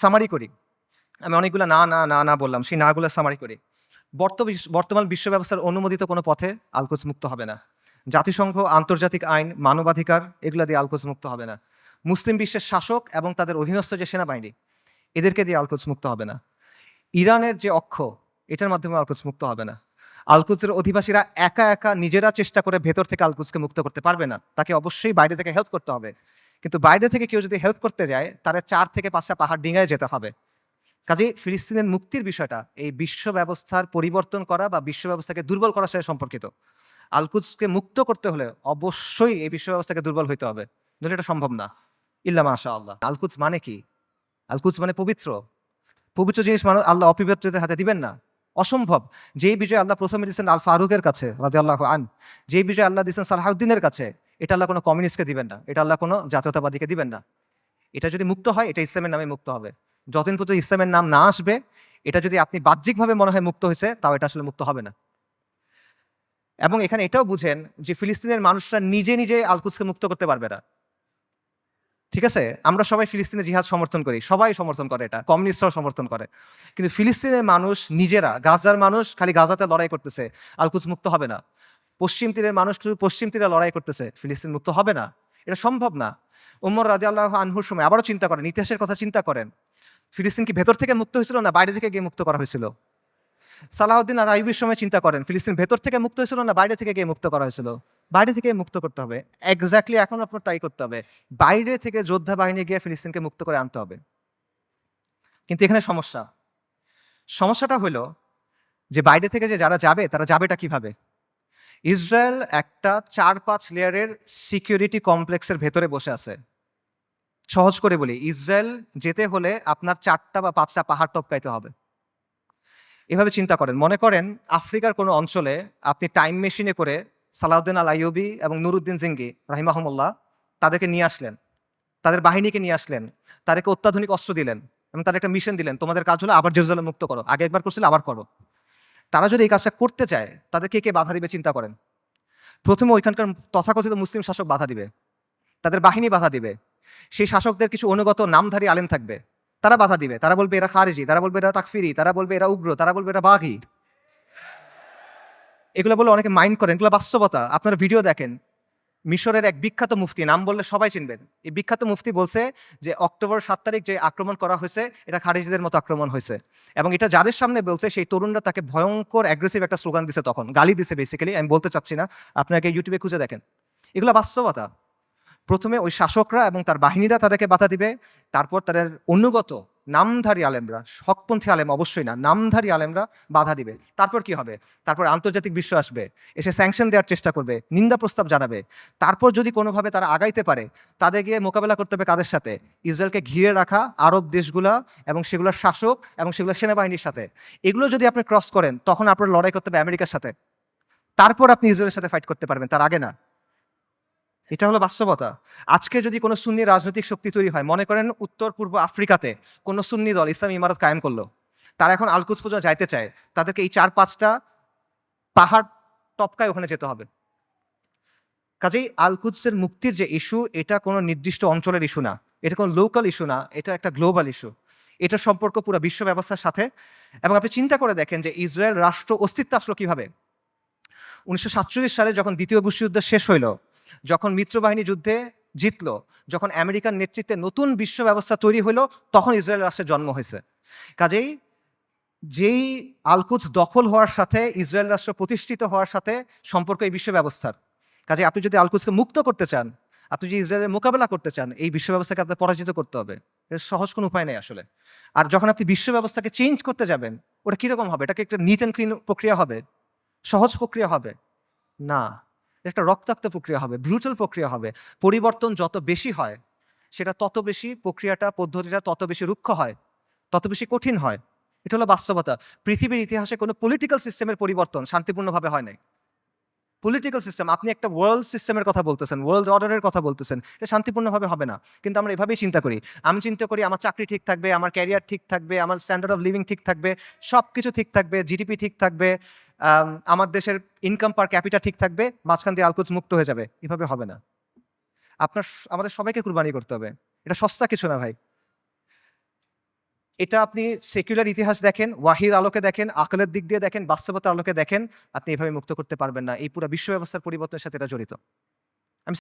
Summary করি। আমি অনেকগুলা না, না, না, না বললাম। সেই না গুলা সামারি করি। বর্তমান বিশ্ব ব্যবস্থার অনুমোদিত কোনো পথে আলকোচ মুক্ত হবে না। জাতিসংঘ, আন্তর্জাতিক আইন, মানবাধিকার এগুলা দিয়ে আলকোচ মুক্ত হবে না। মুসলিম বিশ্বের শাসক এবং তাদের অধীনস্থ যে সেনাবাহিনী, এদেরকে দিয়ে আলকোচ মুক্ত হবে না। ইরানের যে অক্ষ, এটার মাধ্যমে আলকোচ মুক্ত হবে না। আলকুদসের অধিবাসীরা একা, একা নিজেরা চেষ্টা করে ভেতর থেকে আলকুদসকে মুক্ত করতে পারবে না। তাকে অবশ্যই বাইরে থেকে হেল্প করতে হবে। কিন্তু বাইরে থেকে কেউ যদি হেল্প করতে যায়, তারে ৪ থেকে ৫ টা পাহাড় ডিঙায় যেতে হবে। কাজেই ফিলিস্তিনের মুক্তির বিষয়টা এই বিশ্ব ব্যবস্থার পরিবর্তন করা বা বিশ্ব ব্যবস্থাকে দুর্বল করার সাথে সম্পর্কিত। আলকুদসকে মুক্ত করতে হলে অবশ্যই এই বিশ্ব ব্যবস্থাকে দুর্বল হইতে হবে। নইলে এটা সম্ভব না। ইল্লা মাশাআল্লাহ। আলকুদস মানে কি? আলকুদস মানে পবিত্র। পবিত্র জিনিস আল্লাহ অপবিত্রদের হাতে দিবেন না। অসম্ভব। যেই বিজয় আল্লাহ প্রথমে দিয়েছেন আল ফারুকের কাছে রাদিয়াল্লাহু আন, যেই বিজয় আল্লাহ দিয়েছেন সালাহউদ্দিনের কাছে, এটা আল্লাহ কোনো কমিউনিস্টকে দিবেন না। এটা আল্লাহ কোনো জাতীয়তাবাদীকে দিবেন না। এটা যদি মুক্ত হয়, এটা ইসলামের নামে মুক্ত হবে। যতদিন পর্যন্ত ইসলামের নাম না আসবে, এটা যদি আপনি বাহ্যিকভাবে মনে হয় মুক্ত হয়েছে, তাও এটা আসলে মুক্ত হবে না। এবং এখানে এটাও বুঝেন যে ফিলিস্তিনের মানুষরা নিজে, নিজে আল-কুদসকে মুক্ত করতে পারবে না। ঠিক আছে? আমরা সবাই ফিলিস্তিনের জিহাদ সমর্থন করি। সবাই সমর্থন করে এটা। কমিউনিস্টরাও সমর্থন করে। কিন্তু ফিলিস্তিনের মানুষ নিজেরা, গাজার মানুষ খালি গাজাতে লড়াই করতেছে। আল-কুদস মুক্ত হবে না। পশ্চিম তীরের মানুষ শুধু পশ্চিম তীরে লড়াই করতেছে। ফিলিস্তিন মুক্ত হবে না। এটা সম্ভব না। উমর রাদিয়াল্লাহু আনহুর সময় আবারও চিন্তা করেন, ইতিহাসের কথা চিন্তা করেন। ফিলিস্তিন কি ভেতর থেকে মুক্ত হয়েছিল না বাইরে থেকে গিয়ে মুক্ত করা হয়েছিল? সালাহউদ্দিন আর আইয়ুবের সময় চিন্তা করেন, ফিলিস্তিন ভেতর থেকে মুক্ত হয়েছিল না বাইরে থেকে গিয়ে মুক্ত করা হয়েছিল? বাইরে থেকে মুক্ত করতে হবে। এক্সাক্টলি এখন আপনার তাই করতে হবে। বাইরে থেকে যোদ্ধা বাহিনী গিয়ে ফিলিস্তিনকে মুক্ত করে আনতে হবে। কিন্তু এখানে সমস্যা। সমস্যাটা হলো যে বাইরে থেকে যে যারা যাবে তারা যাবেটা কিভাবে? ইসরায়েল একটা ৪-৫ লেয়ারের সিকিউরিটি কমপ্লেক্সের ভেতরে বসে আছে। সহজ করে বলি, ইসরায়েল যেতে হলে আপনার ৪ টা বা ৫ টা পাহাড় টপকাইতে হবে। এভাবে চিন্তা করেন। মনে করেন আফ্রিকার কোনো অঞ্চলে আপনি টাইম মেশিনে করে সালাউদ্দিন আল আইয়ুবী এবং নুরুদ্দিন জিঙ্গি রাহিমাহুমুল্লাহ তাদেরকে নিয়ে আসলেন। তাদের বাহিনীকে নিয়ে আসলেন। তাদেরকে অত্যাধুনিক অস্ত্র দিলেন এবং তাদের একটা মিশন দিলেন। তোমাদের কাজ হলো আবার জেরুজালেম মুক্ত করো। আগে একবার করছিলে আবার করো। তারা যদি এই কাজটা করতে চায়, তাদেরকে কে বাধা দিবে চিন্তা করেন। প্রথমে ওইখানকার তথাকথিত মুসলিম শাসক বাধা দিবে। তাদের বাহিনী বাধা দিবে। সেই শাসকদের কিছু অনুগত নামধারী আলেম থাকবে। তারা বাধা দিবে। তারা বলবে এরা খারিজি, তারা বলবে এরা তাকফিরি, তারা বলবে এরা উগ্র, তারা বলবে এরা বাঘী। এগুলো বলে অনেকে মাইন্ড করেন, এগুলো বাস্তবতা। আপনারা ভিডিও দেখেন। মিশরের এক বিখ্যাত মুফতি, নাম বললে সবাই চিনবেন। এই বিখ্যাত মুফতি বলছে যে অক্টোবর ৭ তারিখ যে আক্রমণ করা হয়েছে, এটা খারিজিদের মতো আক্রমণ হয়েছে। এবং এটা যাদের সামনে বলছে সেই তরুণরা তাকে ভয়ঙ্কর অ্যাগ্রেসিভ একটা স্লোগান দিছে, তখন গালি দিছে বেসিক্যালি। আমি বলতে চাচ্ছি না, আপনাকে ইউটিউবে খুঁজে দেখেন। এগুলো বাস্তবতা। প্রথমে ওই শাসকরা এবং তার বাহিনীরা তাদেরকে বাধা দিবে। তারপর তাদের অনুগত নামধারী আলেমরা, হকপন্থী আলেম অবশ্যই না, নামধারী আলেমরা বাধা দিবে। তারপর কি হবে? তারপর আন্তর্জাতিক বিশ্ব আসবে, এসে স্যাংশন দেওয়ার চেষ্টা করবে, নিন্দা প্রস্তাব জানাবে। তারপর যদি কোনোভাবে তারা আগাইতে পারে, তাদের গিয়ে মোকাবেলা করতে হবে কাদের সাথে? ইসরায়েলকে ঘিরে রাখা আরব দেশগুলা এবং সেগুলোর শাসক এবং সেগুলোর সেনাবাহিনীর সাথে। এগুলো যদি আপনি ক্রস করেন, তখন আপনার লড়াই করতে হবে আমেরিকার সাথে। তারপর আপনি ইসরায়েলের সাথে ফাইট করতে পারবেন, তার আগে না। এটা হলো বাস্তবতা। আজকে যদি কোনো সুন্নি রাজনৈতিক শক্তি তৈরি হয়, মনে করেন উত্তর পূর্ব আফ্রিকাতে কোনো সুন্নি দল ইসলামী ইমারত কায়েম করলো। তারা এখন আল-কুদস পর্যন্ত যাইতে চায়। তাদেরকে এই ৪-৫ টা পাহাড় টপকায় ওখানে যেতে হবে। কাজেই আল-কুদসের মুক্তির যে ইস্যু, এটা কোনো নির্দিষ্ট অঞ্চলের ইস্যু না। এটা কোনো লোকাল ইস্যু না, এটা একটা গ্লোবাল ইস্যু। এটার সম্পর্ক পুরো বিশ্ব ব্যবস্থার সাথে। এবং আপনি চিন্তা করে দেখেন যে ইসরায়েল রাষ্ট্র অস্তিত্ব আসলো কিভাবে? ১৯৪৭ সালে যখন দ্বিতীয় বিশ্বযুদ্ধ শেষ হইল, যখন মিত্রবাহিনী যুদ্ধে জিতল, যখন আমেরিকার নেতৃত্বে নতুন বিশ্ব ব্যবস্থা তৈরি হইল, তখন ইসরায়েল রাষ্ট্রের জন্ম হয়েছে। কাজেই যেই আল-কুদস দখল হওয়ার সাথে ইসরায়েল রাষ্ট্র প্রতিষ্ঠিত হওয়ার সাথে সম্পর্ক এই বিশ্ব ব্যবস্থার। কাজে আপনি যদি আল-কুদসকে মুক্ত করতে চান, আপনি যদি ইসরায়েলের মোকাবেলা করতে চান, এই বিশ্ব ব্যবস্থাকে আপনার পরাজিত করতে হবে। এর সহজ কোনো উপায় নেই আসলে। আর যখন আপনি বিশ্ব ব্যবস্থাকে চেঞ্জ করতে যাবেন, ওটা কিরকম হবে? এটাকে একটা নিট অ্যান্ড ক্লিন প্রক্রিয়া হবে? সহজ প্রক্রিয়া হবে? না, একটা রক্তাক্ত প্রক্রিয়া হবে, ব্রুটাল প্রক্রিয়া হবে। পরিবর্তন যত বেশি হয়, সেটা তত বেশি প্রক্রিয়াটা, পদ্ধতিটা তত বেশি রুক্ষ হয়, তত বেশি কঠিন হয়। এটা হলো বাস্তবতা। পৃথিবীর ইতিহাসে কোনো পলিটিক্যাল সিস্টেমের পরিবর্তন শান্তিপূর্ণভাবে হয় নাই। পলিটিক্যাল সিস্টেম, আপনি একটা ওয়ার্ল্ড সিস্টেমের কথা বলতেছেন, ওয়ার্ল্ড অর্ডারের কথা বলতেছেন, এটা শান্তিপূর্ণভাবে হবে না। কিন্তু আমরা এভাবেই চিন্তা করি। আমি চিন্তা করি আমার চাকরি ঠিক থাকবে, আমার ক্যারিয়ার ঠিক থাকবে, আমার স্ট্যান্ডার্ড অফ লিভিং ঠিক থাকবে, সবকিছু ঠিক থাকবে, জিডিপি ঠিক থাকবে, আমার দেশের ইনকাম পার ক্যাপিটা ঠিক থাকবে, মাঝখান দিয়ে আল-কুদস মুক্ত হয়ে যাবে। এভাবে হবে না। আমাদের সবাইকে কুরবানি করতে হবে। এটা সস্তা কিছু না ভাই। এটা আপনি সেকুলার ইতিহাস দেখেন, ওয়াহির আলোকে দেখেন, আকলের দিক দিয়ে দেখেন, বাস্তবতার আলোকে দেখেন, আপনি এভাবে মুক্ত করতে পারবেন না। এই পুরা বিশ্ব ব্যবস্থার পরিবর্তনের সাথে এটা জড়িত।